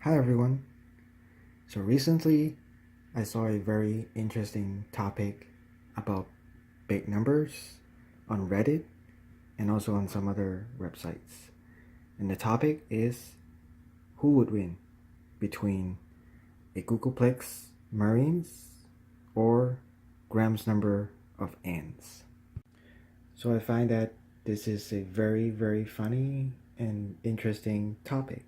Hi everyone. So recently I saw a very interesting topic about big numbers on Reddit and also on some other websites. And the topic is who would win between a Googolplex Marines or Graham's number of ants. So I find that this is a very funny and interesting topic.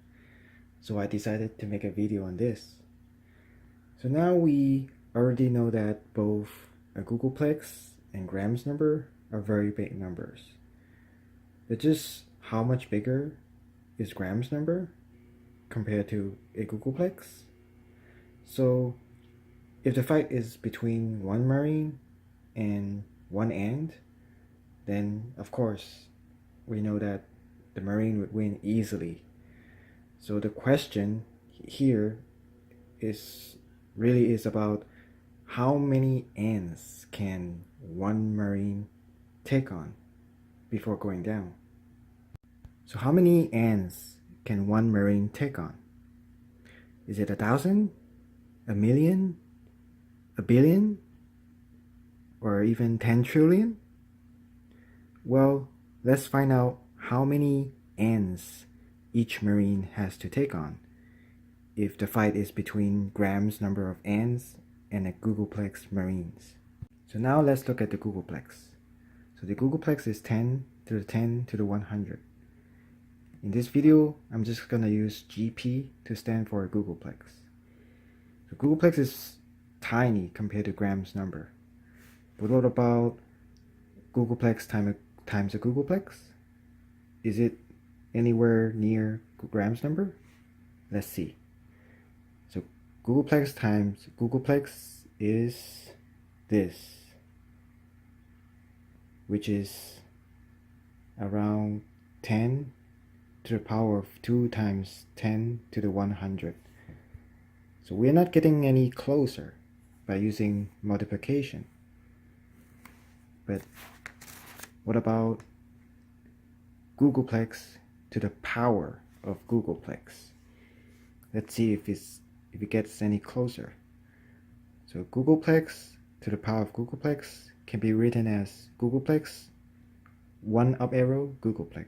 So I decided to make a video on this. So now we already know that both a Googolplex and Graham's number are very big numbers. But just how much bigger is Graham's number compared to a Googolplex? So if the fight is between one Marine and one ant, then of course we know that the Marine would win easily. So the question here is really is about how many ants can one Marine take on before going down. So how many ants can one Marine take on? Is it 1,000, a million, a billion, or even 10 trillion? Well, let's find out how many ants each Marine has to take on if the fight is between Graham's number of ants and a Googolplex Marines. So now let's look at the Googolplex. So the Googolplex is 10 to the 10 to the 100. In this video, I'm just gonna use GP to stand for a Googolplex. So Googolplex is tiny compared to Graham's number. But what about Googolplex times a Googolplex? Is it anywhere near Graham's number? Let's see. So Googolplex times Googolplex is this, which is around 10 to the power of 2 times 10 to the 100. So we're not getting any closer by using multiplication. But what about Googolplex to the power of Googolplex? Let's see if it gets any closer. So Googolplex to the power of Googolplex can be written as Googolplex 1 up arrow Googolplex,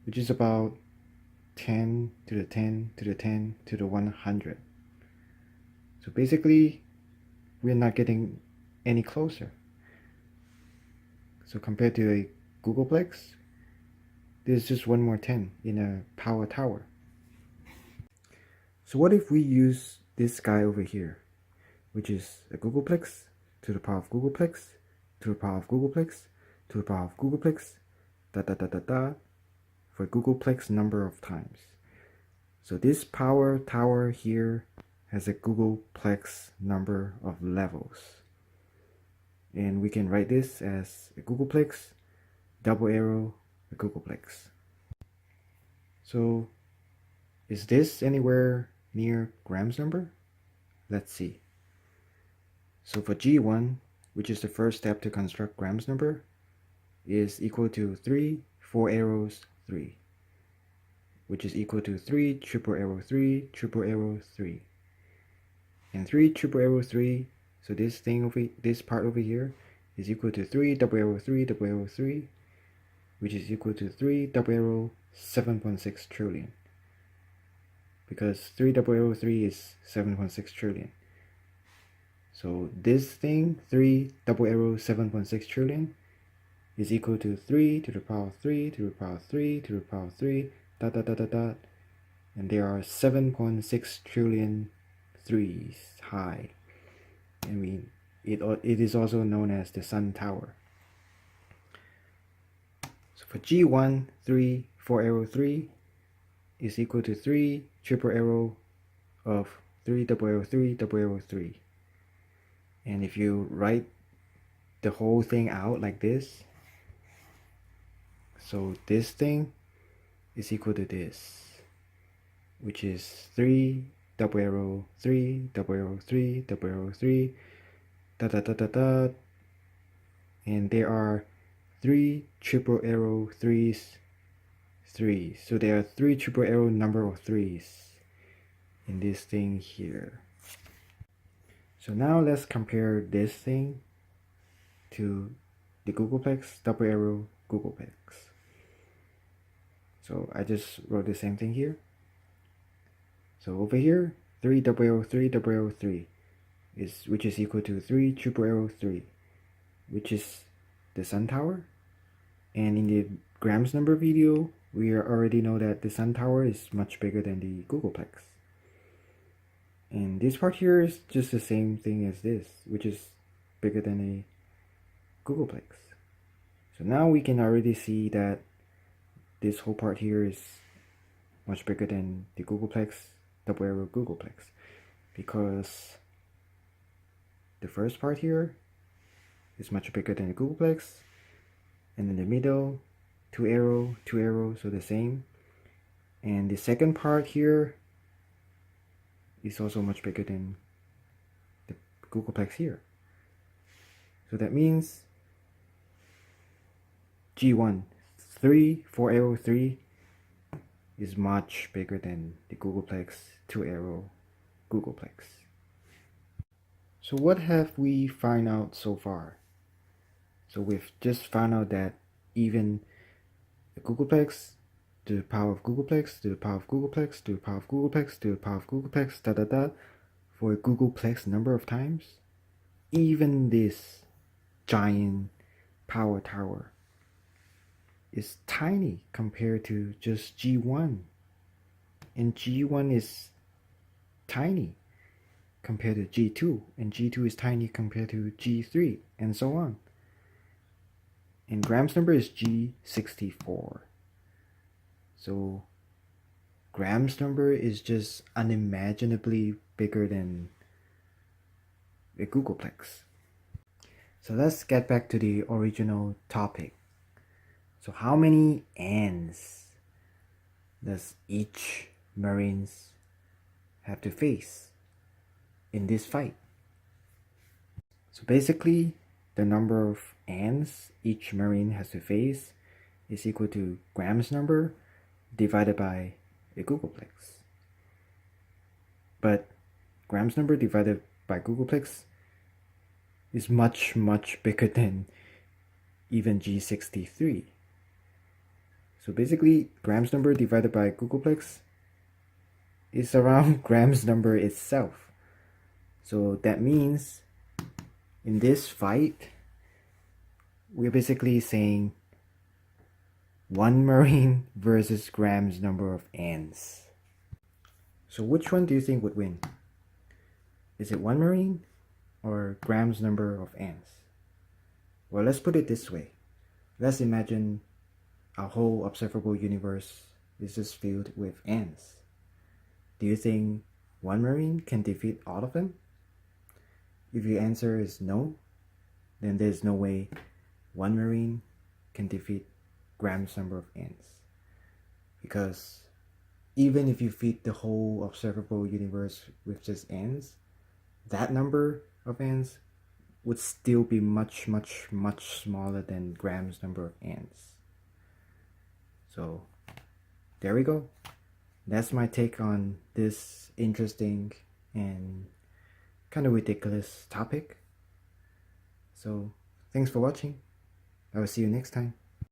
which is about 10 to the 10 to the 10 to the 100. So basically, we're not getting any closer. So compared to a Googolplex, there's just one more 10 in a power tower. So what if we use this guy over here, which is a Googolplex to the power of Googolplex to the power of Googolplex to the power of Googolplex, for Googolplex number of times. So this power tower here has a Googolplex number of levels. And we can write this as a Googolplex, double arrow, a Googolplex. So is this anywhere near Graham's number? Let's see. So for G1, which is the first step to construct Graham's number, is equal to 3, 4 arrows, 3, which is equal to 3, triple arrow 3, triple arrow 3. And 3, triple arrow 3, so this part over here is equal to 3, double arrow 3, double arrow 3, which is equal to 3, double arrow 7.6 trillion. Because 3 double arrow 3 is 7.6 trillion. So this thing, 3 double arrow 7.6 trillion, is equal to 3 to the power of 3 to the power of 3 to the power of 3, and there are 7.6 trillion threes high. And it is also known as the Sun Tower. So for G1, 3, 4 arrow 3 is equal to 3 triple arrow of 3 double arrow 3 double arrow 3. And if you write the whole thing out like this, so this thing is equal to this, which is 3 double arrow 3 double arrow 3 double arrow 3 and there are 3 triple arrow 3s 3. So there are 3 triple arrow number of 3's in this thing here. So now let's compare this thing to the Googolplex double arrow Googolplex. So I just wrote the same thing here. So over here, 3 double arrow 3 double arrow 3 is, which is equal to 3 triple arrow 3, which is the sun tower. And in the grams number video, we already know that the sun tower is much bigger than the Googolplex. And this part here is just the same thing as this, which is bigger than a Googolplex. So now we can already see that this whole part here is much bigger than the Googolplex, double arrow Googolplex, because the first part here is much bigger than the Googolplex, and in the middle, 2 arrow, so the same. And the second part here is also much bigger than the Googolplex here. So that means G1, 3, 4 arrow 3 is much bigger than the Googolplex, 2 arrow Googolplex. So what have we found out so far? So we've just found out that even the Googolplex to the power of Googolplex to the power of Googolplex to the power of Googolplex to the power of Googolplex for a Googolplex number of times, even this giant power tower is tiny compared to just G1, and G1 is tiny compared to G2, and G2 is tiny compared to G3, and so on. And grams number is G64. So grams number is just unimaginably bigger than the Googolplex. So let's get back to the original topic. So how many ants does each Marines have to face in this fight? So basically, the number of ants each Marine has to face is equal to grams number divided by a Googolplex. But grams number divided by Googolplex is much bigger than even G63. So basically, grams number divided by Googolplex is around grams number itself. So that means in this fight, we're basically saying 1 Marine versus grams number of ants. So which one do you think would win? Is it 1 Marine or grams number of ants? Well, let's put it this way. Let's imagine our whole observable universe is just filled with ants. Do you think 1 Marine can defeat all of them? If your answer is no, then there's no way 1 Marine can defeat grams number of ants. Because even if you feed the whole observable universe with just ants, that number of ants would still be much smaller than grams number of ants. So there we go. That's my take on this interesting and kind of ridiculous topic. So thanks for watching. I will see you next time.